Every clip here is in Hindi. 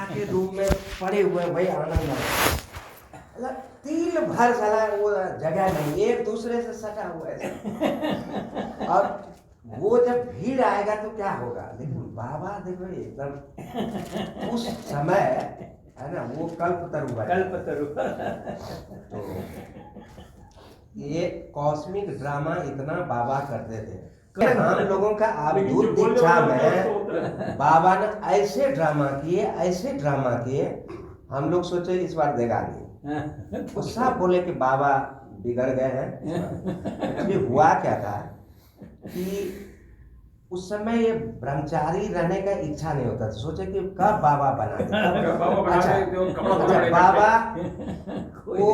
आके रूम में पड़े हुए भाई आनंद आया, मतलब तिल भर साला वो जगह नहीं, एक दूसरे से सटा हुआ है। और वो जब भीड़ आएगा तो क्या होगा, लेकिन बाबा देखो एकदम उस समय है ना, वो कल्पतरु है। कल्पतरु। तो ये कॉस्मिक ड्रामा इतना बाबा करते थे कि हम लोगों का अवधूत दीक्षा में बाबा ने ऐसे ड्रामा किए, हम लोग सोचे इस बार देगा नहीं। तो सब बोले कि बाबा बिगड़ गए हैं। एक्चुअली हुआ क्या था कि उस समय ये ब्रह्मचारी रहने का इच्छा नहीं होता था, सोचे कि कब बाबा बना दे। अच्छा बाबा वो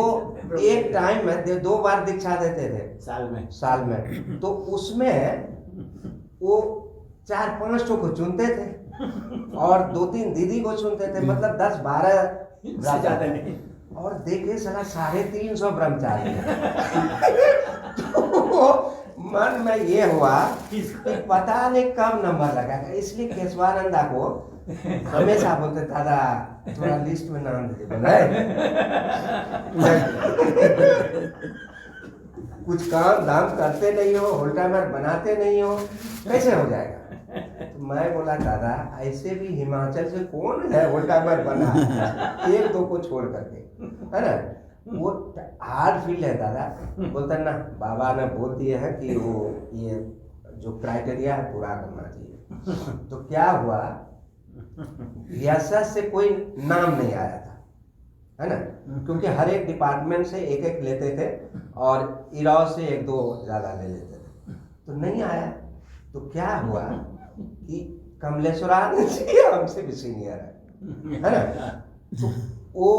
एक टाइम में 2 बार दीक्षा देते थे साल में, तो उसमें वो 4-5 को चुनते थे और 2-3 दीदी को चुनते थे, मतलब 10-12 ज्यादा नहीं। और देखे साला 350 ब्रह्मचारी। तो मन में ये हुआ कि पता नहीं कब नंबर लगाएगा, इसलिए केशवानंदा को हमेशा बोलते दादा थोड़ा लिस्ट में नाम दे कुछ काम धाम करते नहीं हो, होल्टाइमर बनाते नहीं हो, कैसे हो जाएगा। तो मैं बोला दादा ऐसे भी हिमाचल से कौन है होल्टाइमर बना, 1-2 को छोड़ करके, है ना, वो हार्ड फील है दादा। बोलता ना बाबा ने बोल दिए हैं कि वो ये जो क्राइटेरिया है पूरा करना चाहिए। तो क्या हुआ, VSS से कोई नाम नहीं आया था, है ना, क्योंकि हर एक डिपार्टमेंट से एक लेते थे और इराव से 1-2 ज़्यादा ले लेते थे, तो नहीं आया। तो क्या हुआ कि कमलेश्वरानंद जी हमसे भी सीनियर है ना, तो वो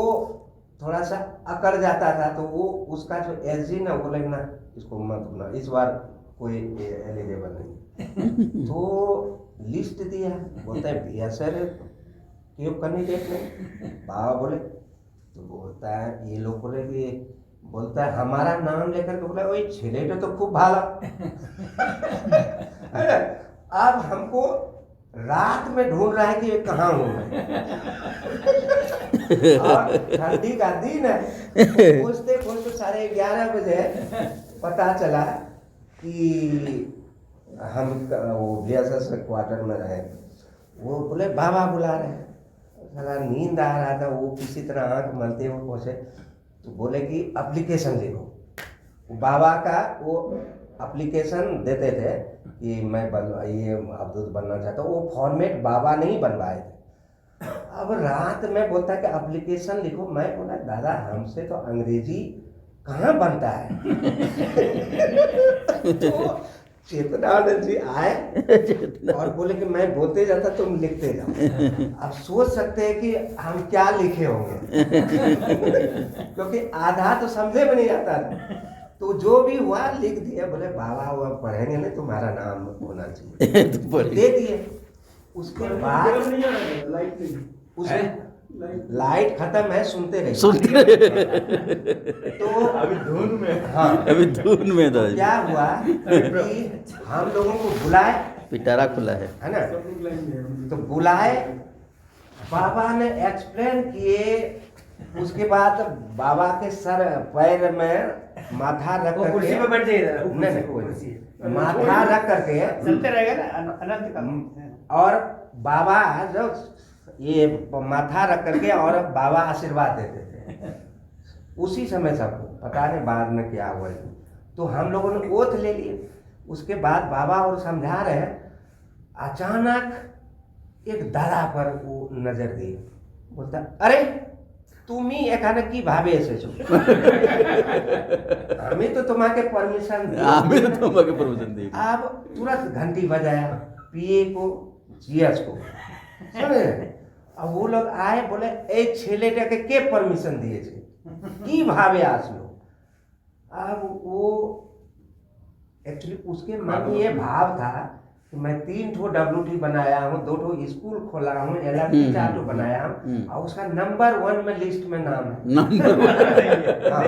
थोड़ा सा अकड़ जाता था, तो वो उसका जो SG ना बोले ना इसको मत होना, इस बार कोई एलिजिबल नहीं। तो लिस्ट दिया, बोलता है भैया सर क्यों कैंडिडेट नहीं, बाबा बोले, तो बोलता है ये लोग बोले कि, बोलता है हमारा नाम लेकर के बोला वही छेले तो खूब भाला। अब हमको रात में ढूंढ रहा है कि ये कहाँ हूँ मैं। और ठंडी का दिन है, पूछते 11:30 बजे पता चला कि हम वो VSS क्वार्टर में रहे। वो बोले बाबा बुला रहे हैं, साला नींद आ रहा था, वो किसी तरह आँख मलते हुए पहुँचे, तो बोले कि एप्लीकेशन लिखो। बाबा का वो एप्लीकेशन देते थे कि मैं ये अवधूत बनना चाहता हूँ, वो फॉर्मेट बाबा नहीं बनवाए थे। अब रात में बोलता है कि एप्लीकेशन लिखो, मैं बोला दादा हमसे तो अंग्रेजी कहाँ बनता है। तो चेतनानंद जी आए और बोले कि मैं बोलते जाता तुम लिखते जाओ। अब सोच सकते हैं कि हम क्या लिखे होंगे, क्योंकि आधा तो समझे में नहीं आता था। तो जो भी हुआ लिख दिया, बोले बाबा वो पढ़ेंगे नहीं, तुम्हारा नाम होना चाहिए। दे दिए। उसके बाद लाइट खत्म है, सुनते रहे। तो अभी धुन में, हाँ अभी धुन में था। क्या हुआ कि हम लोगों को बुलाए, पिटारा खुला है है ना, तो बुलाए, बाबा ने एक्सप्लेन किए। उसके बाद बाबा के सर पैर में माथा रख करके, कुर्सी पे बैठ जाइए, नहीं कोई नहीं, माथा रख करके चलते रहेगा ना अनंत का। और बाबा जो ये माथा रख करके और बाबा आशीर्वाद देते थे। उसी समय सबको पता नहीं बाद में क्या हुआ, तो हम लोगों ने ओथ ले लिए। उसके बाद बाबा और समझा रहे, अचानक एक दादा पर वो नजर दी, बोलता अरे তুমি এখানে কিভাবে এসেছো? আমি তো তোমাকে परमिशन दी। আমি তো তোমাকে परमिशन दी। अब तुरंत घंटी बजाया, PA को GS को, समझे। अब वो लोग आए, बोले ए ছেলেটাকে কে परमिशन দিয়েছে, কিভাবে আসলো। अब वो एक्चुअली उसके मन में ये भाव था कि मैं 3 WT बनाया हूँ, 2 स्कूल खोला हूँ, LRT 4 बनाया हूँ, और उसका नंबर 1 में लिस्ट में नाम है, नंबर 1। हाँ।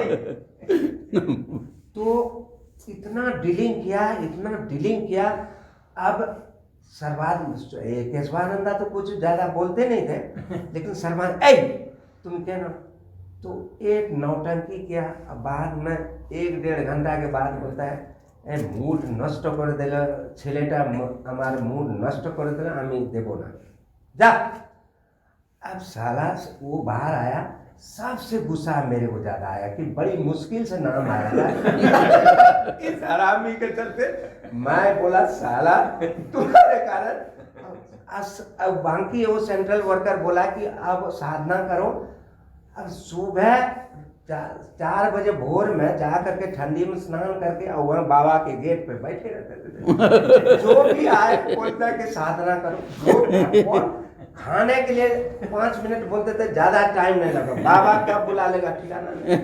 तो इतना डीलिंग किया। अब केशवानंदा तो कुछ ज्यादा बोलते नहीं थे, लेकिन सर्वानंद ऐ तुम क्या ना, तो एक नौटंकी किया। अब बाद में 1-1.5 घंटा के बाद बोलता है ए मूड नष्ट कर दिल छेलेटा हमारे मूड नष्ट कर दिल আমি দেব না जा। अब साला वो बाहर आया, सबसे गुस्सा मेरे को ज्यादा आया कि बड़ी मुश्किल से नाम आया था इस हरामी के चलते। मैं बोला साला तुम्हारे कारण। अब बाकी वो सेंट्रल वर्कर बोला कि अब साधना करो। अब सुबह 4 बजे भोर में जा करके ठंडी में स्नान करके और वहाँ बाबा के गेट पे बैठे रहते थे। जो भी आए बोलता कि साधना करो। और खाने के लिए 5 मिनट बोलते थे, ज्यादा टाइम नहीं लगा, बाबा कब बुला लेगा ठिकाना नहीं।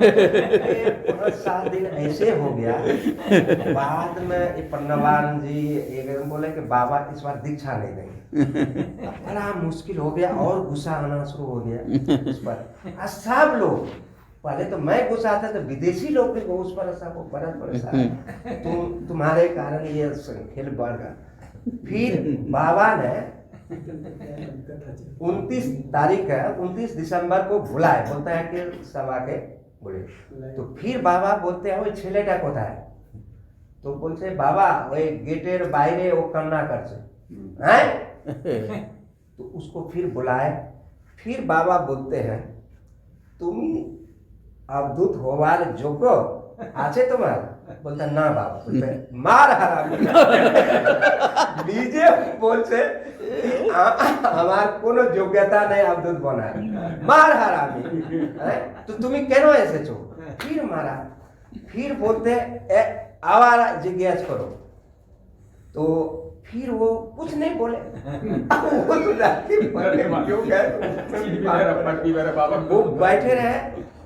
5-7 दिन ऐसे हो गया। बाद में पन्नावान जी एकदम बोले कि बाबा इस बार दीक्षा नहीं देंगे। बड़ा मुश्किल हो गया और गुस्सा आना शुरू हो गया उस पर। सब लोग, पहले तो मैं गुस्सा आता था, विदेशी लोग भी उस पर सबको बड़ा परेशान, तुम्हारे कारण ये खेल बढ़ गया। फिर बाबा ने 29 तारीख है, 29 दिसंबर को बुलाए, बोलता है कि सभा के बोले। तो फिर बाबा बोलते हैं वो छेलेटा कोথায়, तो बोलते बाबा वही गेटेर बाहरे वो कन्ना करছে हैं। तो उसको फिर बुलाए। फिर बाबा बोलते हैं तुम अवधूत होवार যোগ্য আছে তোমার? बोलता ना बाबा। बोलते मार हरामी। নিজে বলছে আমার কোনো যোগ্যতা নেই अवधूत বনার, मार हरामी। तो তুমি কেন এসেছো? फिर मारा। फिर बोलते आवारा जिज्ञास करो। तो फिर वो कुछ नहीं बोले। वो तो क्यों गए वो बैठे रहे।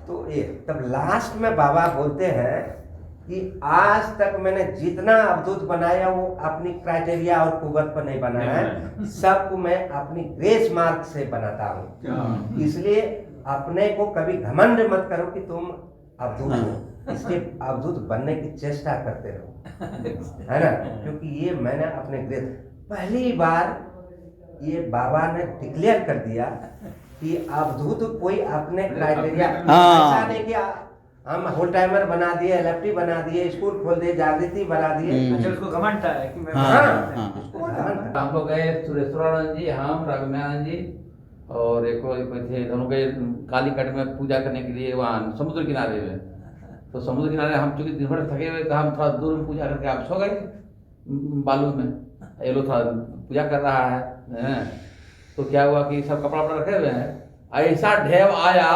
तो ये तब लास्ट में बाबा बोलते हैं कि आज तक मैंने जितना अवधूत बनाया वो अपनी क्राइटेरिया और कुवत पर नहीं बनाया है, सबको मैं अपनी ग्रेस मार्क से बनाता हूँ। इसलिए अपने को कभी घमंड मत करो कि तुम अवधूत हो, इसलिए अवधूत बनने की चेष्टा करते रहो, है ना। क्योंकि ये मैंने अपने ग्रेस पहली बार ये बाबा ने डिक्लेयर कर दिया कि अवधूत कोई अपने क्राइटेरिया, ऐसा नहीं कि हम होल टाइमर बना दिए, एलएफटी बना दिए, स्कूल खोल दिए, जागृति बना दिए। अच्छा उसको घमंड था कि मैं हम लोग गए सुरेश्वरानंद जी, हम रघुनानंद जी और एक थे, दोनों गए कालीकट में पूजा करने के लिए वहाँ समुद्र किनारे में। तो समुद्र किनारे हम चूंकि दिन भर थके हुए तो हम थोड़ा दूर में पूजा करके आप सो गए बालू में। ये लोग थोड़ा पूजा कर रहा है। तो क्या हुआ कि सब कपड़ा वपड़ा रखे हुए हैं, ऐसा ढेव आया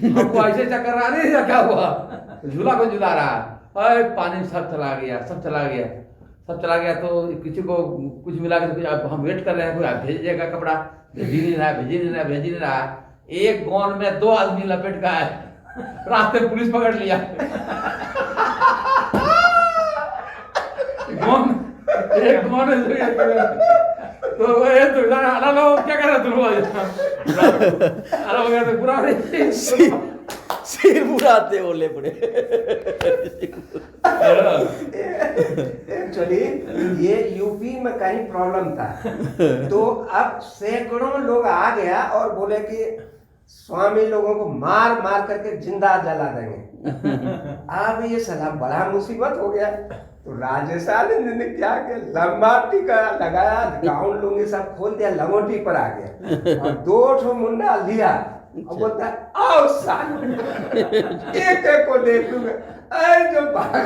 हमको ऐसे चक्कर आ रही है, क्या हुआ झूला को झूला रहा है, पानी सब चला गया, सब चला गया, सब चला गया। तो किसी को कुछ मिला के अब हम वेट कर रहे हैं, कोई भेजिएगा कपड़ा, भेज ही नहीं रहा, भेज ही नहीं रहा, भेज ही नहीं रहा। एक गौन में 2 आदमी लपेट का है, रास्ते पुलिस पकड़ लिया। एक गौन तो क्या कर रहे तुम? सिर बुराते बोले पड़े। एक्चुअली ये यूपी में कहीं प्रॉब्लम था। तो अब सैकड़ों लोग आ गया और बोले कि स्वामी लोगों को मार मार करके जिंदा जला देंगे। अब ये साला बड़ा मुसीबत हो गया। तो राजेश आनंद ने क्या किया, लंबा टीका लगाया, गाउन लुंगी सब खोल दिया, लंगोटी पर आ गया और 2 मुंडा लिया और बोलता है आओ साल एक को देख लूंगा। जो भाग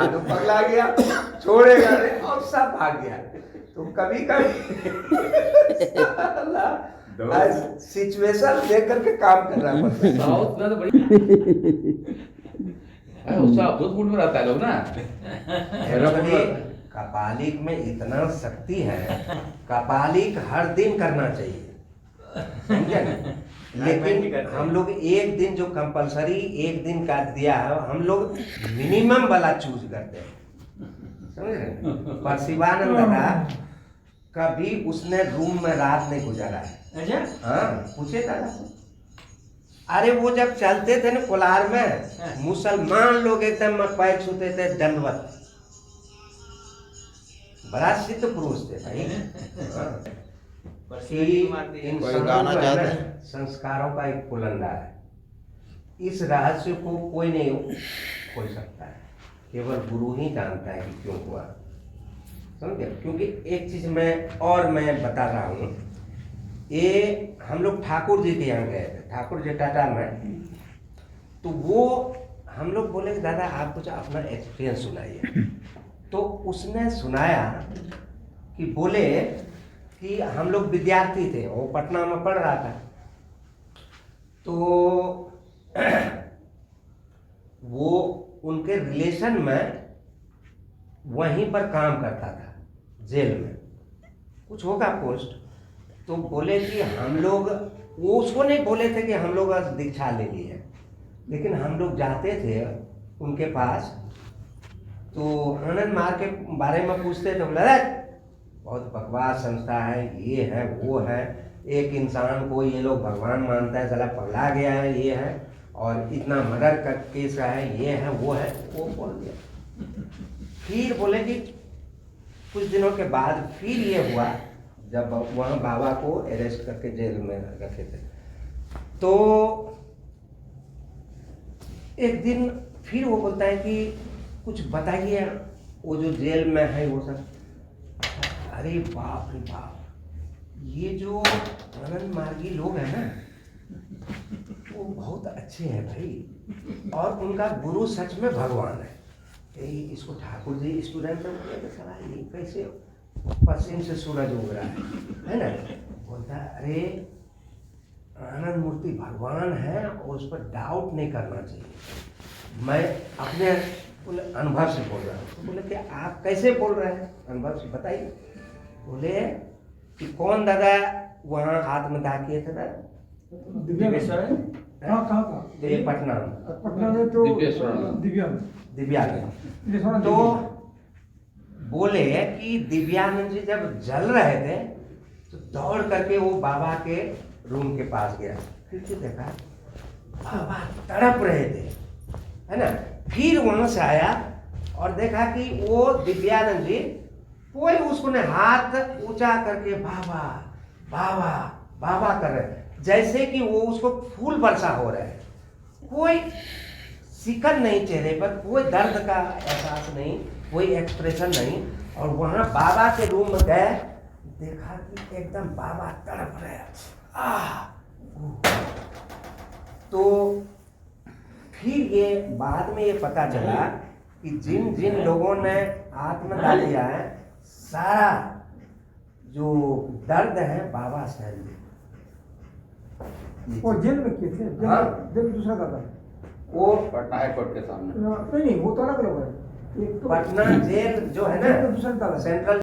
तो पगला गया, छोड़ेगा नहीं, और सब भाग गया। तो कभी कभी सिचुएशन देख करके काम करना पड़ता है। साउथ में तो बड़ी उसका अवधूत मूड में रहता है लोग ना। कपालिक में इतना शक्ति है, कपालिक हर दिन करना चाहिए, समझे ना। लेकिन हम लोग एक दिन जो कंपलसरी एक दिन का दिया है, हम लोग मिनिमम वाला चूज करते हैं, समझ रहे। पर शिवानंद का कभी उसने रूम में रात नहीं गुजारा है। अच्छा हाँ पूछे था। अरे वो जब चलते थे ना कोलार में, मुसलमान लोग एकदम पैर छूते थे, दंडवत बड़ा सिद्ध पुरुष थे भाई। हाँ। कि कोई इंसानों गाना को है चाहते ना, हैं? संस्कारों का एक पुलंदा है। इस रहस्य को कोई नहीं खोल सकता है, केवल गुरु ही जानता है कि क्यों हुआ। समझे? क्योंकि एक चीज मैं बता रहा हूँ, ये हम लोग ठाकुर जी के यहाँ गए थे, ठाकुर जी टाटा में। तो वो हम लोग बोले कि दादा आप कुछ अपना एक्सपीरियंस सुनाइए। तो उसने सुनाया कि बोले कि हम लोग विद्यार्थी थे, वो पटना में पढ़ रहा था। तो वो उनके रिलेशन में वहीं पर काम करता था, जेल में कुछ होगा पोस्ट। तो बोले कि हम लोग, वो उसको नहीं बोले थे कि हम लोग आज दीक्षा ले ली है, लेकिन हम लोग जाते थे उनके पास। तो आनंद मार्ग के बारे में पूछते थे, बोला बहुत बकवास संस्था है, ये है वो है, एक इंसान को ये लोग भगवान मानता है, साला पगला गया है, ये है, और इतना मर्डर का केस का है, ये है वो है, वो बोल दिया। फिर बोले कि कुछ दिनों के बाद फिर ये हुआ जब वहाँ बाबा को अरेस्ट करके जेल में रखे थे। तो एक दिन फिर वो बोलता है कि कुछ बताइए, वो जो जेल में है वो सब। अरे बाप रे बाप, ये जो आनंद मार्गी लोग हैं ना, वो बहुत अच्छे हैं भाई, और उनका गुरु सच में भगवान है। इसको ठाकुर जी स्टूडेंट सवाल ये कैसे पश्चिम से सूरज उग रहा है ना? बोलता अरे आनंद मूर्ति भगवान है और उस पर डाउट नहीं करना चाहिए। मैं अपने बोले अनुभव से बोल रहा हूँ। तो बोले कि आप कैसे बोल रहे हैं, अनुभव से बताइए। बोले कि कौन दादा वहाँ हाथ में दाग किए थे दादा? दिव्येश्वर है? कहाँ कहाँ ये पटना में, पटना में तो दिव्येश्वर। दिव्यानंद। तो बोले कि दिव्यानंद जी जब जल रहे थे तो दौड़ करके वो बाबा के रूम के पास गया। फिर देखा बाबा तड़प रहे थे, है ना? फिर वहां से आया और देखा कि वो दिव्यानंद जी कोई उसको ने हाथ ऊंचा करके बाबा बाबा बाबा कर रहे, जैसे कि वो उसको फूल वर्षा हो रहा है। कोई सिकन नहीं चेहरे पर, कोई दर्द का एहसास नहीं, कोई एक्सप्रेशन नहीं। और वहां बाबा के रूम में गए, देखा कि एकदम बाबा तड़प रहे। तो फिर ये बाद में ये पता चला कि जिन जिन लोगों ने आत्मदान लिया है, सारा जो दर्द है बाबा सहन दिए। वो जेल में किए थे, हाँ। जेल में दूसरा दादा वो पटना हाईकोर्ट के सामने। नहीं वो तो अलग लोग है। एक तो पटना जेल जो है जेल में ना, दूसरा दादा सेंट्रल